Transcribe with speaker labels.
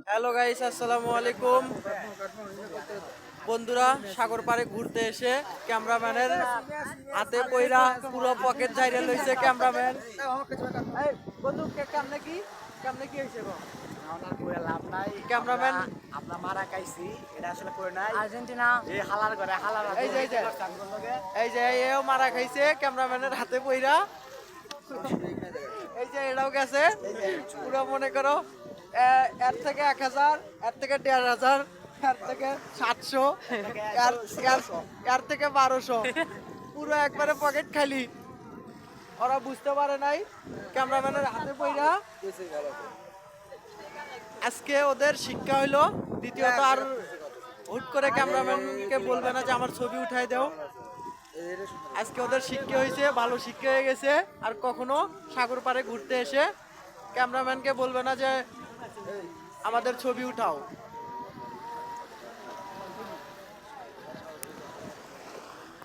Speaker 1: Hello guys, আসসালামু আলাইকুম। বন্ধুরা, সাগর পাড়ে ঘুরতে এসে ক্যামেরাম্যানের হাতে পয়রা পুরো পকেট ঝাইরে লইছে ক্যামেরাম্যান। এই বন্ধু, কেমনে কি হইছে গো?
Speaker 2: আমার কইরা লাভ নাই।
Speaker 1: ক্যামেরাম্যান
Speaker 2: আমরা মারা খাইছি, এটা আসলে কই নাই।
Speaker 3: আর্জেন্টিনা
Speaker 2: এই হালার ঘরে হালার
Speaker 1: এই যে এও মারা খাইছে ক্যামেরাম্যানের হাতে পয়রা। এই যে এটাও গেছে পুরো, মনে করো এর থেকে 1000, এর থেকে 1500, এর থেকে 700, এর থেকে 1200, পুরো একবারে পকেট খালি। ওরা বুঝতে পারে নাই ক্যামেরাম্যানের হাতে পয়রা। আজকে ওদের শিক্ষা হইলো, দ্বিতীয়ত আর হুট করে ক্যামেরাম্যানকে বলবে না যে আমার ছবি উঠাই দাও। আজকে ওদের শিক্ষা হয়েছে, ভালো শিক্ষা হয়ে গেছে। আর কখনো সাগর পাড়ে ঘুরতে এসে ক্যামেরাম্যানকে বলবে না যে আমাদের ছবি উঠাও।